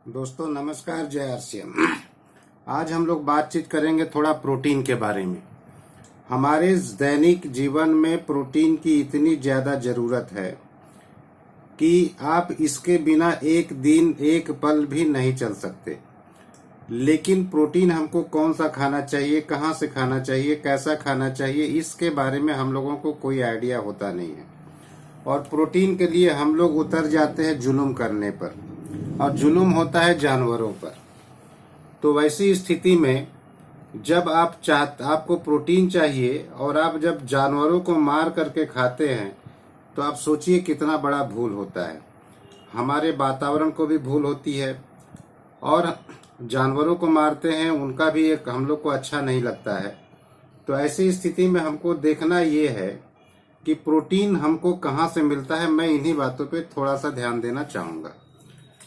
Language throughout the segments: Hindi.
दोस्तों नमस्कार, जय आरसीएम। आज हम लोग बातचीत करेंगे थोड़ा प्रोटीन के बारे में। हमारे दैनिक जीवन में प्रोटीन की इतनी ज़्यादा ज़रूरत है कि आप इसके बिना एक दिन एक पल भी नहीं चल सकते। लेकिन प्रोटीन हमको कौन सा खाना चाहिए, कहाँ से खाना चाहिए, कैसा खाना चाहिए, इसके बारे में हम लोगों को कोई आइडिया होता नहीं है। और प्रोटीन के लिए हम लोग उतर जाते हैं जुल्म करने पर, और जुल्म होता है जानवरों पर। तो वैसी स्थिति में जब आपको प्रोटीन चाहिए और आप जब जानवरों को मार करके खाते हैं तो आप सोचिए कितना बड़ा भूल होता है। हमारे वातावरण को भी भूल होती है और जानवरों को मारते हैं, उनका भी एक हम लोग को अच्छा नहीं लगता है। तो ऐसी स्थिति में हमको देखना ये है कि प्रोटीन हमको कहाँ से मिलता है। मैं इन्हीं बातों पे थोड़ा सा ध्यान देना चाहूँगा।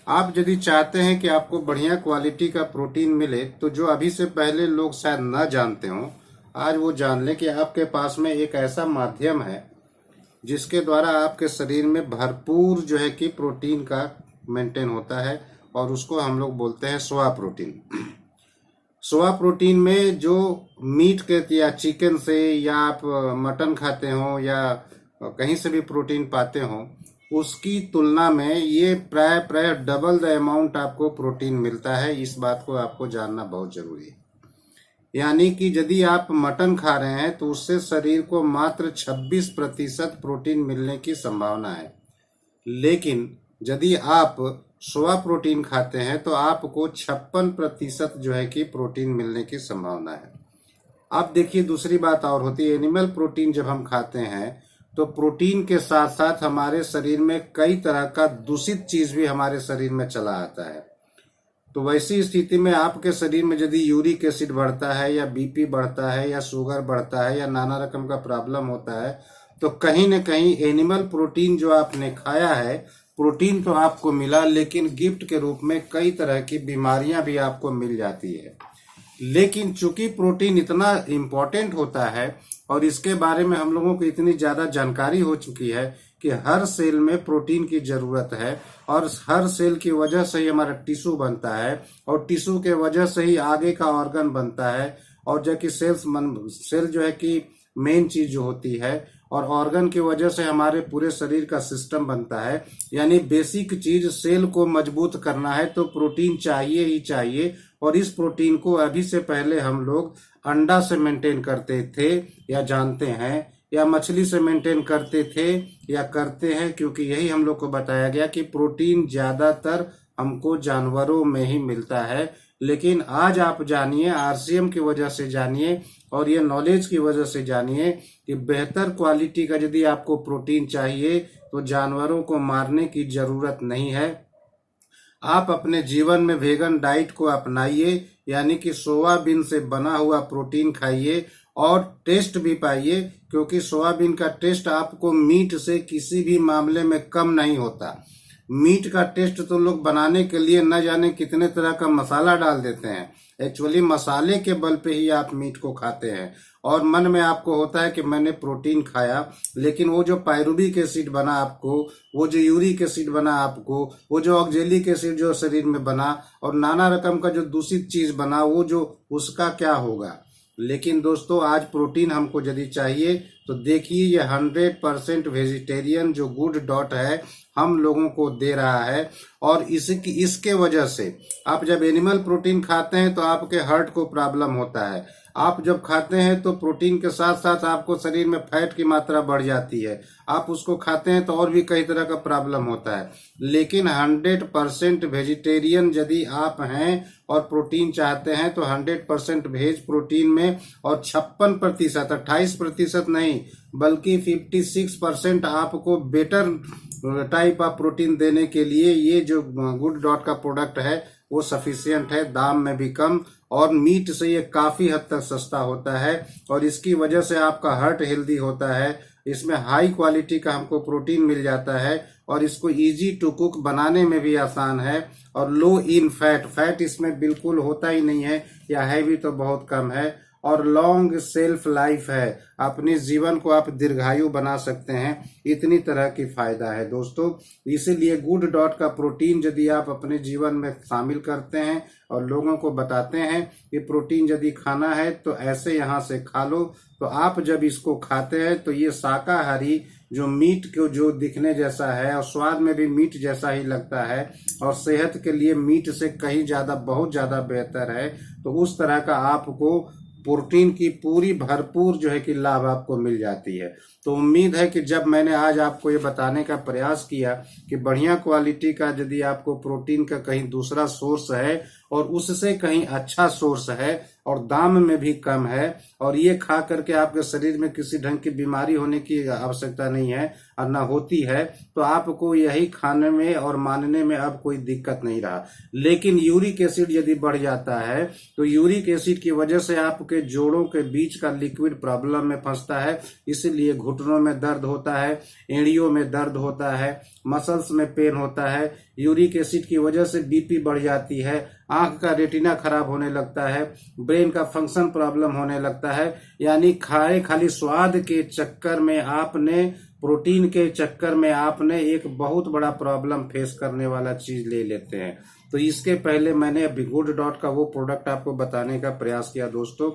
आप यदि चाहते हैं कि आपको बढ़िया क्वालिटी का प्रोटीन मिले, तो जो अभी से पहले लोग शायद न जानते हों, आज वो जान लें कि आपके पास में एक ऐसा माध्यम है जिसके द्वारा आपके शरीर में भरपूर जो है कि प्रोटीन का मेंटेन होता है, और उसको हम लोग बोलते हैं सोया प्रोटीन। सोया प्रोटीन में जो मीट के या चिकन से या आप मटन खाते हो या कहीं से भी प्रोटीन पाते हो, उसकी तुलना में ये प्राय डबल द अमाउंट आपको प्रोटीन मिलता है। इस बात को आपको जानना बहुत जरूरी है। यानी कि यदि आप मटन खा रहे हैं तो उससे शरीर को मात्र 26% प्रोटीन मिलने की संभावना है। लेकिन यदि आप सोया प्रोटीन खाते हैं तो आपको 56% जो है कि प्रोटीन मिलने की संभावना है। अब देखिए, दूसरी बात और होती है, एनिमल प्रोटीन जब हम खाते हैं तो प्रोटीन के साथ साथ हमारे शरीर में कई तरह का दूषित चीज भी हमारे शरीर में चला आता है। तो वैसी स्थिति में आपके शरीर में यदि यूरिक एसिड बढ़ता है या बीपी बढ़ता है या शुगर बढ़ता है या नाना रकम का प्रॉब्लम होता है, तो कहीं न कहीं एनिमल प्रोटीन जो आपने खाया है, प्रोटीन तो आपको मिला, लेकिन गिफ्ट के रूप में कई तरह की बीमारियां भी आपको मिल जाती है। लेकिन चूंकि प्रोटीन इतना इम्पोर्टेंट होता है और इसके बारे में हम लोगों को इतनी ज़्यादा जानकारी हो चुकी है कि हर सेल में प्रोटीन की ज़रूरत है, और हर सेल की वजह से ही हमारा टिश्यू बनता है, और टिश्यू के वजह से ही आगे का ऑर्गन बनता है, और जो कि सेल जो है कि मेन चीज जो होती है, और ऑर्गन की वजह से हमारे पूरे शरीर का सिस्टम बनता है। यानी बेसिक चीज सेल को मजबूत करना है तो प्रोटीन चाहिए ही चाहिए। और इस प्रोटीन को अभी से पहले हम लोग अंडा से मेंटेन करते थे या जानते हैं, या मछली से मेंटेन करते थे या करते हैं, क्योंकि यही हम लोग को बताया गया कि प्रोटीन ज्यादातर हमको जानवरों में ही मिलता है। लेकिन आज आप जानिए, आरसीएम की वजह से जानिए और ये नॉलेज की वजह से जानिए कि बेहतर क्वालिटी का यदि आपको प्रोटीन चाहिए तो जानवरों को मारने की जरूरत नहीं है। आप अपने जीवन में वेगन डाइट को अपनाइए, यानी कि सोयाबीन से बना हुआ प्रोटीन खाइए और टेस्ट भी पाइए, क्योंकि सोयाबीन का टेस्ट आपको मीट से किसी भी मामले में कम नहीं होता। मीट का टेस्ट तो लोग बनाने के लिए न जाने कितने तरह का मसाला डाल देते हैं। एक्चुअली मसाले के बल पे ही आप मीट को खाते हैं, और मन में आपको होता है कि मैंने प्रोटीन खाया, लेकिन वो जो पायरुविक एसिड बना आपको, वो जो यूरिक एसिड बना आपको, वो जो ऑक्जेलिक एसिड जो शरीर में बना, और नाना रकम का जो दूषित चीज बना, वो जो उसका क्या होगा। लेकिन दोस्तों, आज प्रोटीन हमको यदि चाहिए तो देखिए, ये 100% वेजिटेरियन जो गुड डॉट है हम लोगों को दे रहा है। और इसके वजह से आप जब एनिमल प्रोटीन खाते हैं तो आपके हार्ट को प्रॉब्लम होता है। आप जब खाते हैं तो प्रोटीन के साथ साथ आपको शरीर में फैट की मात्रा बढ़ जाती है। आप उसको खाते हैं तो और भी कई तरह का प्रॉब्लम होता है। लेकिन 100% वेजिटेरियन यदि आप हैं और प्रोटीन चाहते हैं तो 100% वेज प्रोटीन में, और 56%, 28% नहीं बल्कि 56% आपको बेटर टाइप ऑफ प्रोटीन देने के लिए ये जो गुड डॉट का प्रोडक्ट है वो सफिशियंट है। दाम में भी कम, और मीट से ये काफी हद तक सस्ता होता है, और इसकी वजह से आपका हार्ट हेल्दी होता है। इसमें हाई क्वालिटी का हमको प्रोटीन मिल जाता है, और इसको इजी टू कुक बनाने में भी आसान है, और लो इन फैट इसमें बिल्कुल होता ही नहीं है, या है भी तो बहुत कम है। और लॉन्ग सेल्फ लाइफ है, अपने जीवन को आप दीर्घायु बना सकते हैं, इतनी तरह की फायदा है दोस्तों। इसीलिए गुड डॉट का प्रोटीन यदि आप अपने जीवन में शामिल करते हैं और लोगों को बताते हैं कि प्रोटीन यदि खाना है तो ऐसे यहाँ से खा लो, तो आप जब इसको खाते हैं तो ये शाकाहारी जो मीट को जो दिखने जैसा है और स्वाद में भी मीट जैसा ही लगता है और सेहत के लिए मीट से कहीं ज्यादा बहुत ज्यादा बेहतर है, तो उस तरह का आपको प्रोटीन की पूरी भरपूर जो है कि लाभ आपको मिल जाती है। तो उम्मीद है कि जब मैंने आज आपको ये बताने का प्रयास किया कि बढ़िया क्वालिटी का यदि आपको प्रोटीन का कहीं दूसरा सोर्स है और उससे कहीं अच्छा सोर्स है और दाम में भी कम है और ये खा करके आपके शरीर में किसी ढंग की बीमारी होने की आवश्यकता नहीं है और न होती है, तो आपको यही खाने में और मानने में अब कोई दिक्कत नहीं रहा। लेकिन यूरिक एसिड यदि बढ़ जाता है तो यूरिक एसिड की वजह से आपके जोड़ों के बीच का लिक्विड प्रॉब्लम में फंसता है, इसीलिए घुटनों में दर्द होता है, एड़ियों में दर्द होता है, मसल्स में पेन होता है। यूरिक एसिड की वजह से बीपी बढ़ जाती है, आंख का रेटिना खराब होने लगता है, ब्रेन का फंक्शन प्रॉब्लम होने लगता है। यानी खाए खाली स्वाद के चक्कर में आपने, प्रोटीन के चक्कर में आपने एक बहुत बड़ा प्रॉब्लम फेस करने वाला चीज ले लेते हैं। तो इसके पहले मैंने अभी गुड डॉट का वो प्रोडक्ट आपको बताने का प्रयास किया दोस्तों,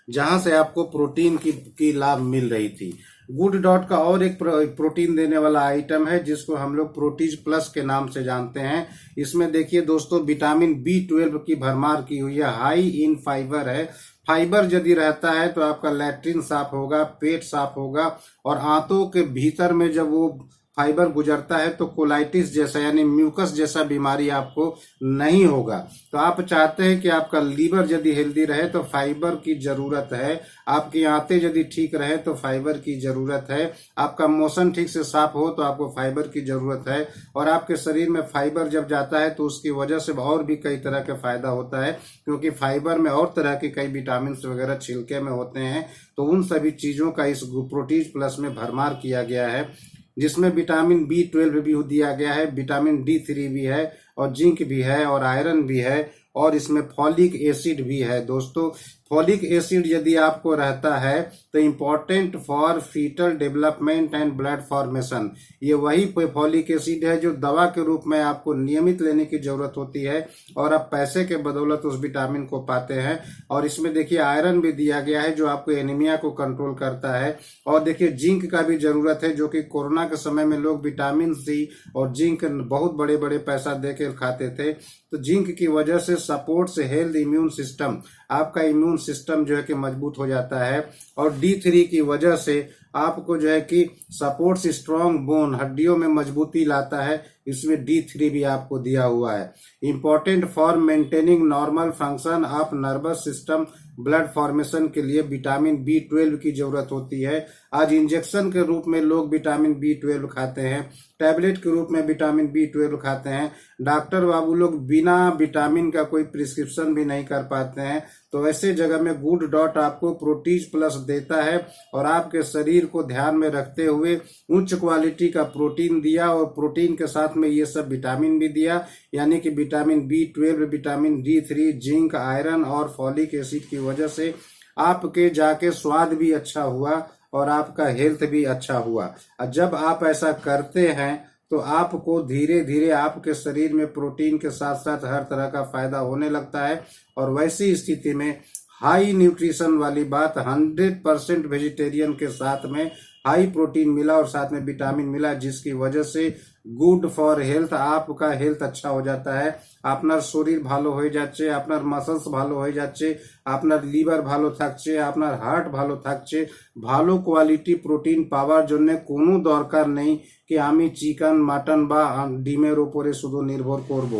जहां से आपको प्रोटीन की लाभ मिल रही थी। गुड डॉट का और एक प्रोटीन देने वाला आइटम है जिसको हम लोग प्रोटीज प्लस के नाम से जानते हैं। इसमें देखिए दोस्तों, विटामिन B12 की भरमार की हुई है, हाई इन फाइबर है। फाइबर यदि रहता है तो आपका लैट्रिन साफ होगा, पेट साफ होगा और आंतों के भीतर में जब वो फाइबर गुजरता है तो कोलाइटिस जैसा यानी म्यूकस जैसा बीमारी आपको नहीं होगा। तो आप चाहते हैं कि आपका लीवर यदि हेल्दी रहे तो फाइबर की जरूरत है, आपकी आंतें यदि ठीक रहे तो फाइबर की जरूरत है, आपका मोशन ठीक से साफ हो तो आपको फाइबर की जरूरत है। और आपके शरीर में फाइबर जब जाता है तो उसकी वजह से और भी कई तरह के फायदा होता है, क्योंकि फाइबर में और तरह के कई विटामिन वगैरह छिलके में होते हैं। तो उन सभी चीजों का इस प्रोटीज प्लस में भरमार किया गया है, जिसमें विटामिन B12 भी दिया गया है, विटामिन D3 भी है और जिंक भी है और आयरन भी है और इसमें फॉलिक एसिड भी है दोस्तों। फॉलिक एसिड यदि आपको रहता है तो important for foetal development and blood formation. ये वही फॉलिक एसिड है जो दवा के रूप में आपको नियमित लेने की जरूरत होती है और आप पैसे के बदौलत उस विटामिन को पाते हैं। और इसमें देखिए आयरन भी दिया गया है जो आपको एनीमिया को कंट्रोल करता है। और देखिए जिंक का भी जरूरत है, जो कि कोरोना के समय में लोग विटामिन C और जिंक बहुत बड़े बड़े पैसा दे के खाते थे। तो जिंक की वजह से सपोर्ट से हेल्थ इम्यून सिस्टम, आपका इम्यून सिस्टम जो है कि मजबूत हो जाता है। और D3 की वजह से आपको जो है कि सपोर्ट्स स्ट्रॉन्ग बोन, हड्डियों में मजबूती लाता है, इसमें D3 भी आपको दिया हुआ है। Important for maintaining normal function of nervous system, blood formation के लिए विटामिन B12 की जरूरत होती है। आज इंजेक्शन के रूप में लोग विटामिन B12 खाते हैं, टैबलेट के रूप में विटामिन B12 खाते हैं। डॉक्टर बाबू लोग बिना विटामिन का कोई प्रिस्क्रिप्शन भी नहीं कर पाते हैं। तो ऐसे जगह में गुड डॉट आपको प्रोटीज प्लस देता है और आपके शरीर को ध्यान में रखते हुए उच्च क्वालिटी का प्रोटीन दिया और प्रोटीन के साथ में ये सब विटामिन भी दिया, यानी कि vitamin B12, vitamin D3, zinc, iron और फॉलिक एसिड की वजह से आपके जाके स्वाद भी अच्छा हुआ और आपका हेल्थ भी अच्छा हुआ। और जब आप ऐसा करते हैं तो आपको धीरे धीरे आपके शरीर में प्रोटीन के साथ साथ हर तरह का फायदा होने लगता है। और वैसी स्थिति में हाई न्यूट्रिशन वाली बात, 100% वेजिटेरियन के साथ में हाई प्रोटीन मिला और साथ में विटामिन मिला, जिसकी वजह से गुड फॉर हेल्थ, आपका हेल्थ अच्छा हो जाता है। আপনার শরীর ভালো হয়ে যাচ্ছে, আপনার মাসলস ভালো হয়ে যাচ্ছে, আপনার লিভার ভালো থাকছে, আপনার হার্ট ভালো থাকছে। ভালো কোয়ালিটি প্রোটিন পাওয়ার জন্য কোনো দরকার নেই কি আমি চিকেন, মাটন বা ডিমের উপরে শুধু নির্ভর করব।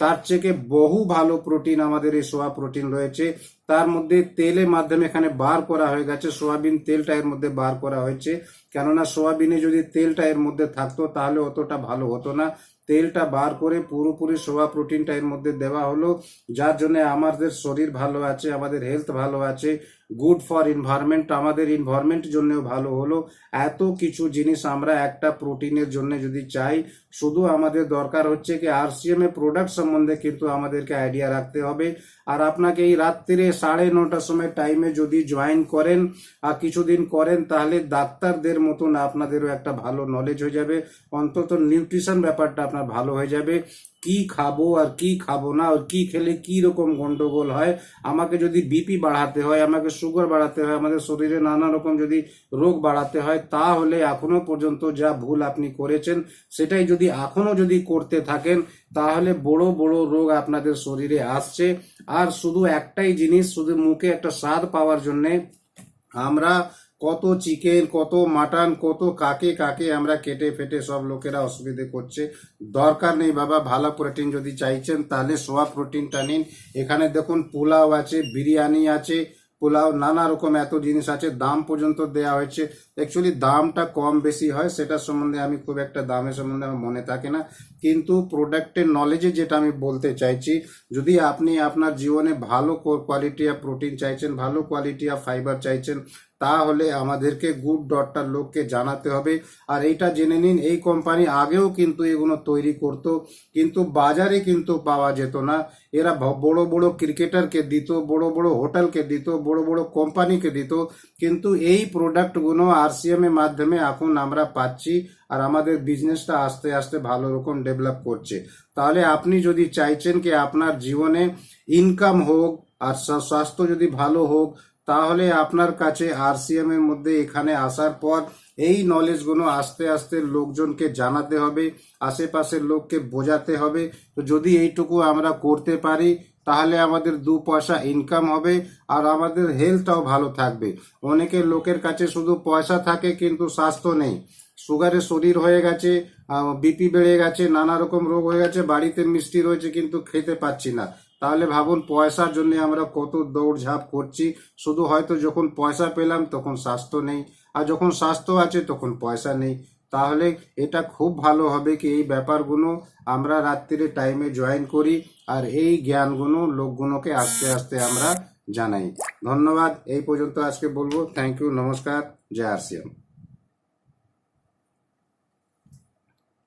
তার থেকে বহু ভালো প্রোটিন আমাদের এই সোয়া প্রোটিন রয়েছে। তার মধ্যে তেলের মাধ্যমে এখানে বার করা হয়ে গেছে, সোয়াবিন তেলটা এর মধ্যে বার করা হয়েছে। কেননা সোয়াবিনে যদি তেলটা এর মধ্যে থাকতো তাহলে অতটা ভালো হতো না। তেলটা বার করে পুরোপুরি সোয়া প্রোটিনটা এর মধ্যে দেওয়া হলো, যার জন্য আমাদের শরীর ভালো আছে, আমাদের হেলথ ভালো আছে, গুড ফর এনভায়রনমেন্ট, আমাদের এনভায়রনমেন্ট জন্যও ভালো হলো। এত কিছু জিনিস আমরা একটা প্রোটিনের জন্য যদি চাই, শুধু আমাদের দরকার হচ্ছে কি আরসিএম এর প্রোডাক্ট সম্বন্ধে কিন্তু আমাদেরকে আইডিয়া রাখতে হবে। আর আপনাকে এই রাত্রিরে 9:30টার সময় টাইমে যদি জয়েন করেন আর কিছুদিন করেন, তাহলে ডাক্তারদের মতন আপনাদেরও একটা ভালো নলেজ হয়ে যাবে, অন্তত নিউট্রিশন ব্যাপারটা আপনার ভালো হয়ে যাবে। কি খাবো আর কি খাবো না, আর কি খেলে কি রকম গন্ডগোল হয়, আমাকে যদি বিপি বাড়াতে হয়, আমাকে সুগার বাড়াতে হয়, আমাদের শরীরে নানা রকম যদি রোগ বাড়াতে হয়, তাহলে এখনো পর্যন্ত যা ভুল আপনি করেছেন সেটাই যদি এখনো যদি করতে থাকেন, তাহলে বড় বড় রোগ আপনাদের শরীরে আসছে। আর শুধু একটাই জিনিস, শুধু মুখে একটা স্বাদ পাওয়ার জন্যে আমরা কত চিকেন, কত মাটন, কত কাকে কাকে আমরা কেটে ফেটে সব লোকেরা অসুবিধে করছে। দরকার নেই বাবা, ভালো প্রোটিন যদি চাইছেন তাহলে সোয়া প্রোটিনটা নিন। এখানে দেখুন পোলাও আছে, বিরিয়ানি আছে, পোলাও নানা রকম এত জিনিস আছে, দাম পর্যন্ত দেওয়া হয়েছে। অ্যাকচুয়ালি দামটা কম বেশি হয়, সেটা সম্বন্ধে আমি খুব একটা দামের সম্বন্ধে আমার মনে থাকে না, কিন্তু প্রোডাক্টের নলেজে যেটা আমি বলতে চাইছি, যদি আপনি আপনার জীবনে ভালো কোয়ালিটি অফ প্রোটিন চাইছেন, ভালো কোয়ালিটি অফ ফাইবার চাইছেন, তাহলে আমাদেরকে গুড ডটটার লোককে জানাতে হবে। আর এইটা জেনে নিন, এই কোম্পানি আগেও কিন্তু এগুলো তৈরি করতো, কিন্তু বাজারে কিন্তু পাওয়া যেত না। এরা বড় বড় ক্রিকেটারকে দিত, বড় বড় হোটেলকে দিত, বড় বড় কোম্পানিকে দিত, কিন্তু এই প্রোডাক্টগুলো আরসিএম এর মাধ্যমে এখন আমরা পাচ্ছি, আর আমাদের বিজনেসটা আস্তে আস্তে ভালো রকম ডেভেলপ করছে। তাহলে আপনি যদি চাইছেন কি আপনার জীবনে ইনকাম হোক আর স্বাস্থ্য যদি ভালো হোক, তাহলে আপনার কাছে আরসিএম এর মধ্যে এখানে আসার পর এই নলেজগুলো আস্তে আস্তে লোকজনকে জানাতে হবে, আশেপাশের লোককে বোঝাতে হবে। তো যদি এইটুকু আমরা করতে পারি, তাহলে আমাদের 2 পয়সা ইনকাম হবে আর আমাদের হেলথটাও ভালো থাকবে। অনেকের লোকের কাছে শুধু পয়সা থাকে কিন্তু স্বাস্থ্য নেই, সুগারের শরীর হয়ে গেছে, বিপি বেড়ে গেছে, নানা রকম রোগ হয়ে গেছে, বাড়িতে মিষ্টি রয়েছে কিন্তু খেতে পাচ্ছি না। তাহলে ভাবুন পয়সার জন্য আমরা কত দৌড়ঝাঁপ করছি, শুধু হয়তো যখন পয়সা পেলাম তখন স্বাস্থ্য নেই, আর যখন স্বাস্থ্য আছে তখন পয়সা নেই। তাহলে এটা খুব ভালো হবে কি এই ব্যাপারগুলো আমরা রাত্রিরে টাইমে জয়েন করি, আর এই জ্ঞানগুলো লোকগুলোকে আস্তে আস্তে আমরা জানাই। ধন্যবাদ, এই পর্যন্ত আজকে বলবো। থ্যাংক ইউ, নমস্কার, জয় আরসিএম।